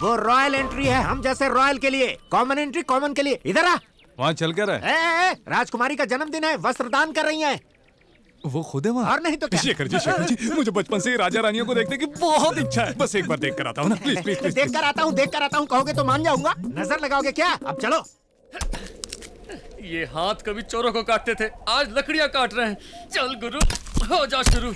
वो royal entry है हम जैसे रॉयल के लिए, कॉमन एंट्री कॉमन के लिए। इधर आ। वहाँ चल कर है। राजकुमारी का जन्मदिन है, वस्त्र दान कर रही हैं। वो खुद है वहाँ? और नहीं तो क्या। शेखर जी, मुझे बचपन से ही राजा रानियों को देखने की बहुत इच्छा है। बस एक बार देख कर आता हूँ ना, प्लीज प्लीज प्लीज। देख कर आता हूँ कहोगे तो मान जाऊंगा। नजर लगाओगे क्या? अब चलो। ये हाथ कभी चोरों को काटते थे, आज लकड़ियां काट रहे हैं। चल गुरु, हो जा शुरू।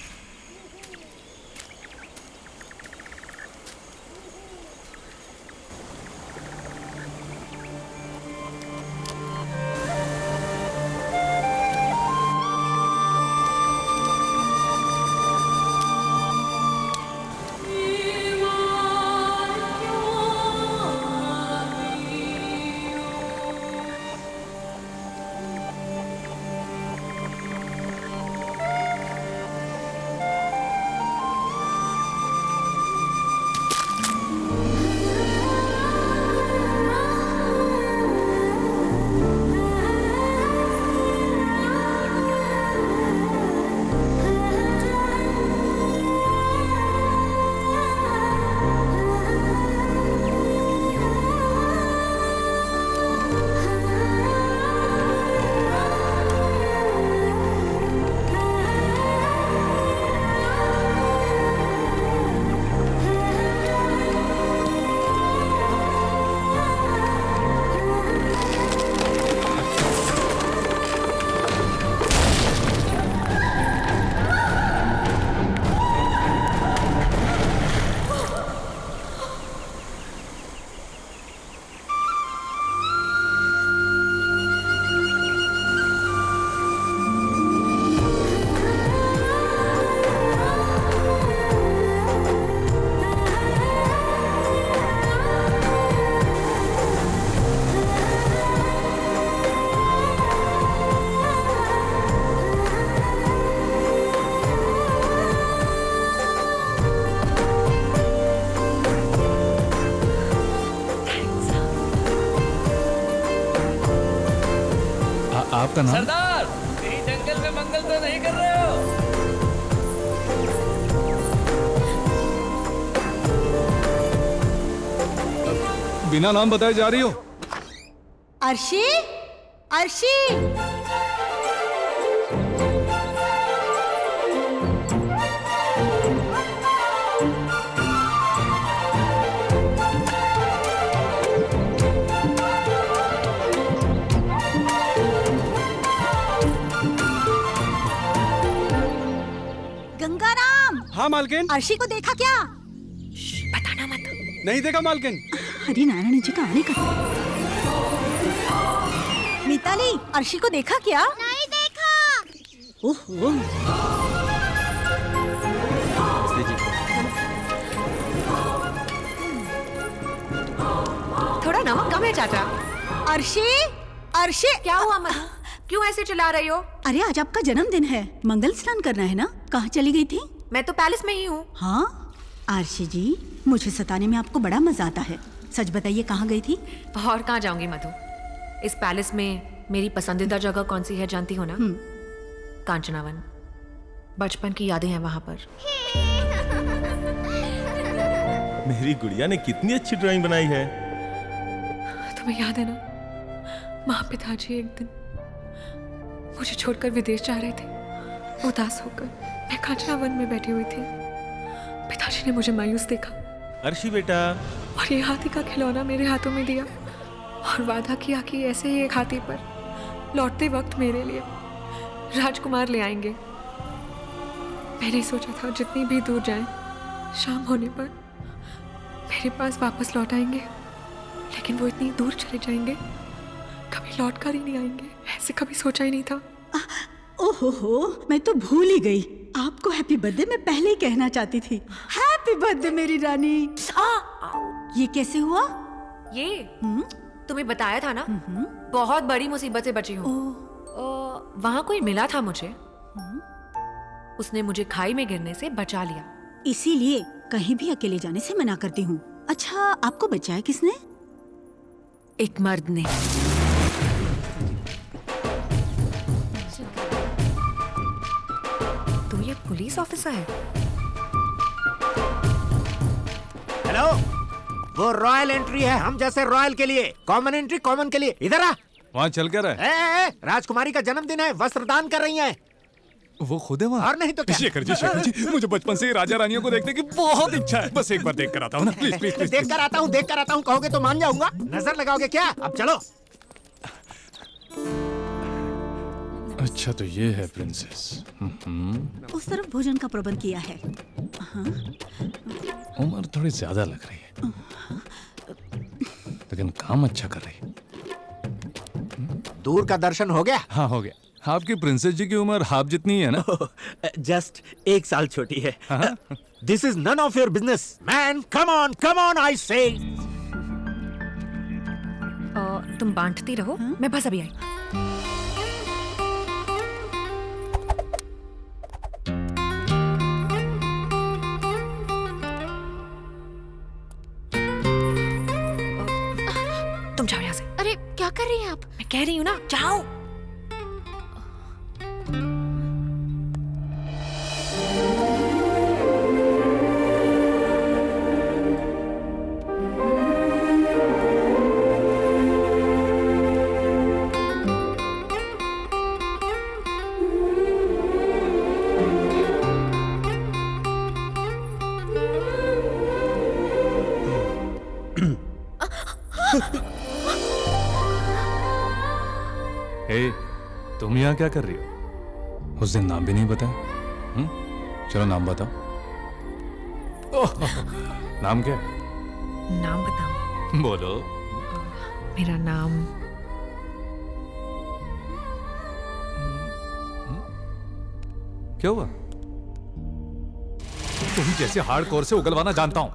आपका नाम? सरदार, कहीं जंगल में मंगल तो नहीं कर रहे हो? बिना नाम बताए जा रही हो? अर्शी, अर्शी। गंगाराम। हाँ मालकिन। अर्शी को देखा क्या? बताना मत। नहीं देखा मालकिन। हरी नारायण जी का आने का। मिताली, अर्शी को देखा क्या? नहीं देखा। ओहो। थोड़ा नमक कम है चाचा। अर्शी, अर्शी। क्या हुआ मधु? क्यों ऐसे चिल्ला रही हो? अरे आज आपका जन्मदिन है, मंगल स्नान करना है ना? कहाँ चली गई थी? मैं तो पैलेस में ही हूँ। हाँ आरशी जी, मुझे सताने में आपको बड़ा मजा आता है। सच बताइए कहाँ गई थी? और कहाँ जाऊंगी मधु? इस पैलेस में मेरी पसंदीदा जगह कौन सी है जानती हो ना? कांचनावन। बचपन की यादें हैं वहां पर। मेरी गुड़िया ने कितनी अच्छी ड्राइंग बनाई है। तुम्हें याद है ना, माँ पिताजी एक दिन मुझे छोड़कर विदेश जा रहे थे। उदास होकर मैं कांचनावन में बैठी हुई थी। पिताजी ने मुझे मायूस देखा। अर्शी बेटा। और ये हाथी का खिलौना मेरे हाथों में दिया और वादा किया कि ऐसे ही एक हाथी पर लौटते वक्त मेरे लिए राजकुमार ले आएंगे। मैंने सोचा था जितनी भी दूर जाएं, शाम होने पर मेरे पास वापस लौट आएंगे, लेकिन वो इतनी दूर चले जाएंगे, कभी लौट कर ही नहीं आएंगे। ऐसे कभी सोचा ही नहीं था। ओहो, मैं तो भूल ही गई। आपको हैप्पी बर्थडे मैं पहले ही कहना चाहती थी। हैप्पी बर्थडे मेरी रानी। ये कैसे हुआ? ये तुम्हें बताया था ना, बहुत बड़ी मुसीबत से बची हूँ। वहाँ कोई मिला था मुझे, उसने मुझे खाई में गिरने से बचा लिया। इसीलिए कहीं भी अकेले जाने से मना करती हूँ। अच्छा, आपको बचाया किसने? एक मर्द ने। तो ये पुलिस ऑफिसर है? हेलो, वो रॉयल एंट्री है हम जैसे रॉयल के लिए, कॉमन एंट्री कॉमन के लिए। इधर आ। वहाँ चल क्या रहा है? राजकुमारी का जन्मदिन है, वस्त्र दान कर रही है। वो खुद है वहाँ? और नहीं तो क्या? शेखर जी, मुझे बचपन से ही राजा रानियों को देखने की बहुत इच्छा है। बस एक बार देख कर आता हूँ ना, प्लीज प्लीज प्लीज। देख कर आता हूँ कहोगे तो मान जाऊंगा। नजर लगाओगे क्या? अब चलो। अच्छा तो ये है प्रिंसेस। उस तरफ भोजन का प्रबंध किया है। उम्र थोड़ी ज्यादा लग रही है, लेकिन काम अच्छा कर रही है। दूर का दर्शन हो गया? हाँ हो गया। आपकी प्रिंसेस जी की उम्र आप जितनी है ना? जस्ट 1 साल छोटी है। This is none of your business man. Come on I say. तुम बांटती रहो, मैं बस अभी आई। तुम जाओ यहाँ से। अरे क्या कर रही हैं आप? मैं कह रही हूँ ना, जाओ। हे, तुम यहाँ क्या कर रही हो? उस दिन नाम भी नहीं बताया। चलो नाम बताओ। नाम क्या है? नाम बताओ। बोलो। मेरा नाम क्या हुआ? तुम जैसे हार्डकोर से उगलवाना जानता हूं,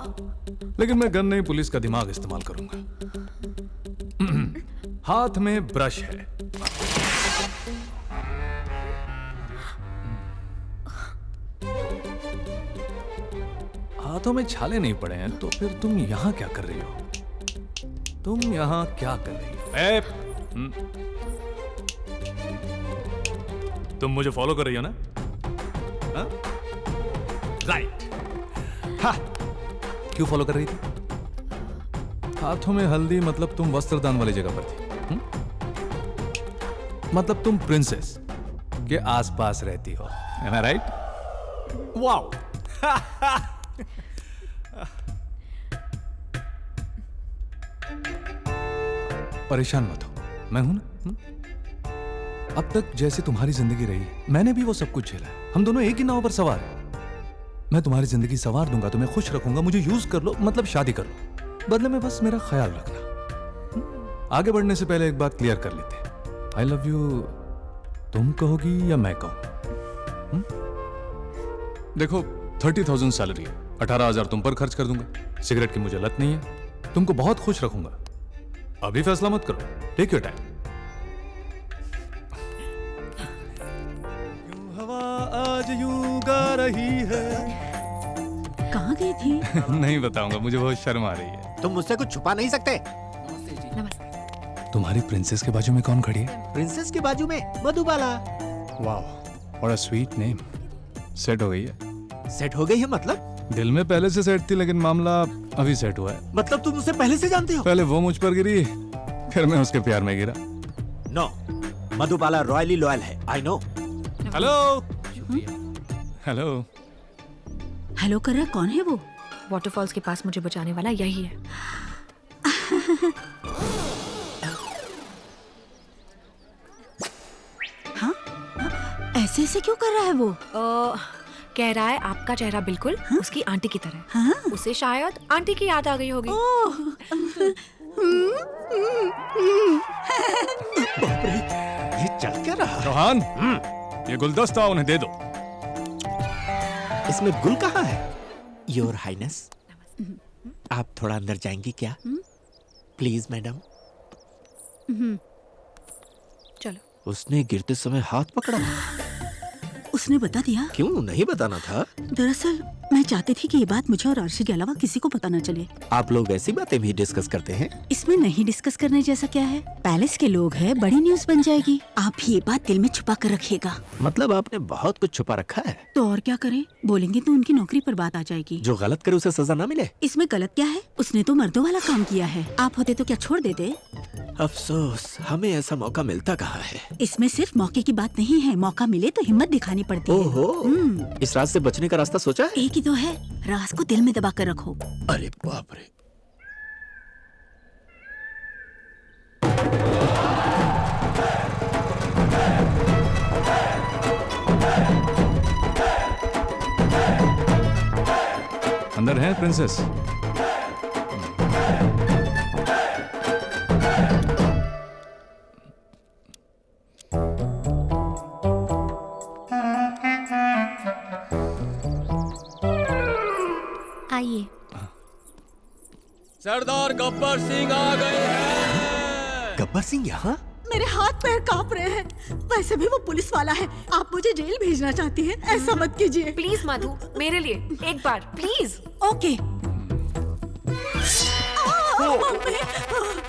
लेकिन मैं गन नहीं पुलिस का दिमाग इस्तेमाल करूंगा। हाथ में ब्रश है। हाथों में छाले नहीं पड़े हैं, तो फिर तुम यहां क्या कर रही हो? तुम यहां क्या कर रही हो? तुम मुझे फॉलो कर रही हो ना? राइट। हाँ, क्यों फॉलो कर रही थी? हाथों में हल्दी मतलब तुम वस्त्रदान वाली जगह पर थी। मतलब तुम प्रिंसेस के आसपास रहती हो। Am I right? वाओ। परेशान मत हो, मैं हूं ना। अब तक जैसे तुम्हारी जिंदगी रही है, मैंने भी वो सब कुछ झेला है। हम दोनों एक ही नाव पर सवार हैं। मैं तुम्हारी जिंदगी संवार दूंगा, तुम्हें खुश रखूंगा। मुझे यूज कर लो, मतलब शादी कर लो। बदले में बस मेरा ख्याल रखना। आगे बढ़ने से पहले एक बात क्लियर कर लेते हैं। आई लव यू तुम कहोगी या मैं कहूं? देखो 30,000 सैलरी है, 18,000 तुम पर खर्च कर दूंगा। सिगरेट की मुझे लत नहीं है, तुमको बहुत खुश रखूंगा। अभी फैसला मत करो, टेक योर टाइम। हवा आज यूं गा रही है। कहाँ गई थी? नहीं बताऊंगा, मुझे बहुत शर्म आ रही है। तुम मुझसे कुछ छुपा नहीं सकते। नमस्ते। तुम्हारी प्रिंसेस के बाजू में कौन खड़ी है? प्रिंसेस के बाजू में मधुबाला। वाह, what a sweet name. Set हो गई है? सेट हो गई है मतलब? दिल में पहले से सेट थी, लेकिन मामला अभी सेट हुआ है। मतलब तुम उसे पहले से जानते हो? पहले वो मुझ पर गिरी, फिर मैं उसके प्यार में गिरा। नो, मधुबाला रॉयली लॉयल है। I know. Hello hello. Hello कर रहा, कौन है वो? वाटरफॉल्स के पास मुझे बचाने वाला यही है। हाँ? ऐसे ऐसे क्यों कर रहा है वो? कह रहा है आपका चेहरा बिल्कुल उसकी आंटी की तरह। हाँ? उसे शायद आंटी की याद आ गई होगी। ये चल क्या रहा है? रोहान, ये गुलदस्ता उन्हें दे दो। इसमें गुल कहाँ है? योर हाइनेस, आप थोड़ा अंदर जाएंगी क्या? Please madam. चलो। उसने गिरते समय हाथ पकड़ा। उसने बता दिया? क्यों नहीं बताना था? दरअसल मैं चाहती थी कि ये बात मुझे और अर्शी के अलावा किसी को पता न चले। आप लोग ऐसी बातें भी डिस्कस करते हैं? इसमें नहीं डिस्कस करने जैसा क्या है? पैलेस के लोग हैं, बड़ी न्यूज बन जाएगी। आप ये बात दिल में छुपा कर रखिएगा। मतलब आपने बहुत कुछ छुपा रखा है। तो और क्या करें? बोलेंगे तो उनकी नौकरी पर बात आ जाएगी। जो गलत करे उसे सजा ना मिले। इसमें गलत क्या है? उसने तो मर्दों वाला काम किया है। आप होते तो क्या छोड़ देते? अफसोस, हमें ऐसा मौका मिलता कहाँ है। इसमें सिर्फ मौके की बात नहीं है, मौका मिले तो हिम्मत दिखानी पड़ती है। ओहो, इस रात से बचने का रास्ता सोचा है? एक ही तो है, राज को दिल में दबा कर रखो। अरे बाप रे। अंदर है प्रिंसेस? आइए। सरदार गब्बर सिंह आ गए हैं। गब्बर सिंह यहाँ? मेरे हाथ पैर कांप रहे हैं। वैसे भी वो पुलिस वाला है। आप मुझे जेल भेजना चाहती हैं? ऐसा मत कीजिए। प्लीज मधु, मेरे लिए एक बार प्लीज। ओके।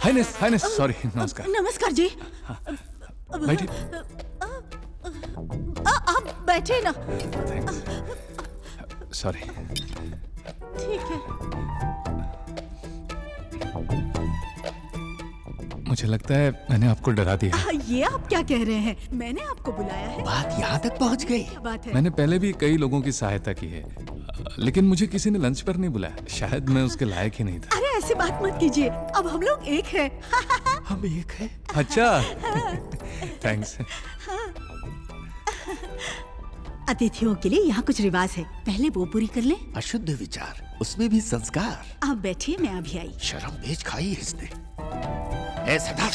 हाइनेस, सॉरी, नमस्कार। नमस्कार जी। बैठिए। आप बैठे ना। सॉरी। ठीक है। मुझे लगता है मैंने आपको डरा दिया। ये आप क्या कह रहे हैं? मैंने आपको बुलाया है। बात यहाँ तक पहुँच गई। क्या बात है? मैंने पहले भी कई लोगों की सहायता की है, लेकिन मुझे किसी ने लंच पर नहीं बुलाया। शायद मैं उसके लायक ही नहीं था। अरे ऐसी बात मत कीजिए। अब हम लोग एक हैं। हम एक है। अच्छा, थैंक्स। अतिथियों के लिए यहाँ कुछ रिवाज है, पहले वो पूरी कर लें। अशुद्ध विचार, उसमें भी संस्कार। आप बैठिए, मैं अभी आई। शर्म बेच खाई है इसने। ए सरदार,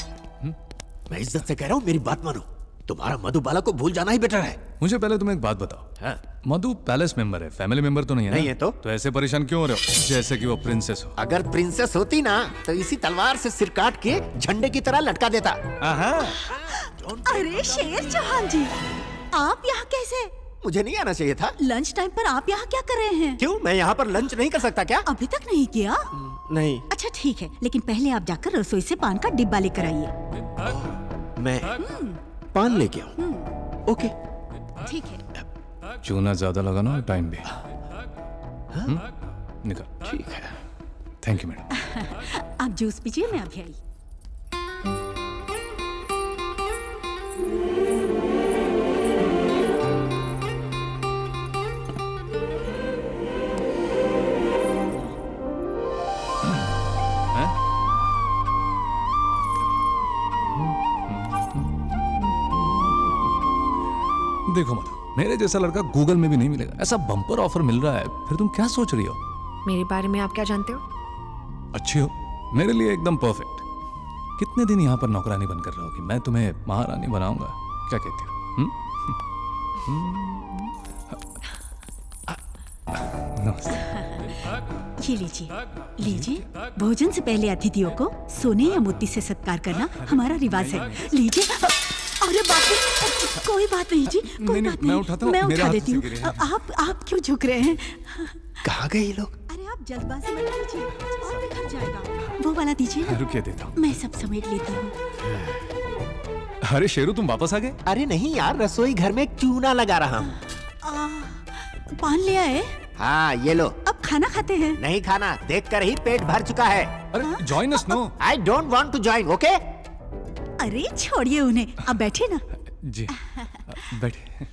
मैं इज्जत से कह रहा हूँ, मेरी बात मानो। तुम्हारा मधुबाला को भूल जाना ही बेटर है। मुझे पहले तुम एक बात बताओ। हाँ? मधु पैलेस मेंबर है, फैमिली मेंबर तो नहीं है ना? नहीं है तो ऐसे परेशान क्यों हो रहे हो जैसे कि वो प्रिंसेस हो? अगर प्रिंसेस होती ना तो इसी तलवार से सिर काट के झंडे की तरह लटका देता। अरे शेर चौहान जी, आप यहाँ कैसे? मुझे नहीं आना चाहिए था। लंच टाइम पर आप यहाँ क्या कर रहे हैं? क्यों, मैं यहाँ पर लंच नहीं कर सकता क्या? अभी तक नहीं किया? नहीं। अच्छा ठीक है, लेकिन पहले आप जाकर रसोई से पान का डिब्बा लेकर आइए। मैं पान लेके आऊँ? ओके। ठीक है। चूना ज्यादा लगा ना, टाइम भी। निकल। ठीक है। Thank you madam. आप जूस पीजिए, मैं अभी आई। देखो मधु, मेरे जैसा लड़का गूगल में भी नहीं मिलेगा। ऐसा बम्पर ऑफर मिल रहा है, फिर तुम क्या सोच रही हो? मेरे बारे में आप क्या जानते हो? अच्छी हो, मेरे लिए एकदम परफेक्ट। कितने दिन यहाँ पर नौकरानी बनकर रहोगी? मैं तुम्हें महारानी बनाऊंगा। क्या कहती हो? नमस्ते। ये लीजिए। भोजन से पहले अतिथियों को सोने या मोती से सत्कार करना हमारा रिवाज है। लीजिए। अरे बाप रे, कोई बात नहीं जी, कोई बात नहीं। मैं उठाता हूँ, मैं मेरे उठा हाथ देती से हूँ। गिरे हैं। आप क्यों झुक रहे हैं? कहाँ गए ये लोग? अरे आप जल्दबाजी मत कीजिए, और बिखर जाएगा। वो वाला दीजिए ना। रुकिए, देता हूँ। मैं सब समेट लेती हूँ। अरे शेरू, तुम वापस आ गए? अरे नहीं यार, रसोई घर में चूना लगा रहा हूँ। पान ले आए? हाँ ये लो। अब खाना खाते हैं? नहीं खाना, देखकर ही पेट भर चुका है। अरे join us no. I don't want to join, okay? अरे छोड़िए उन्हें, अब बैठे ना। जी बैठे।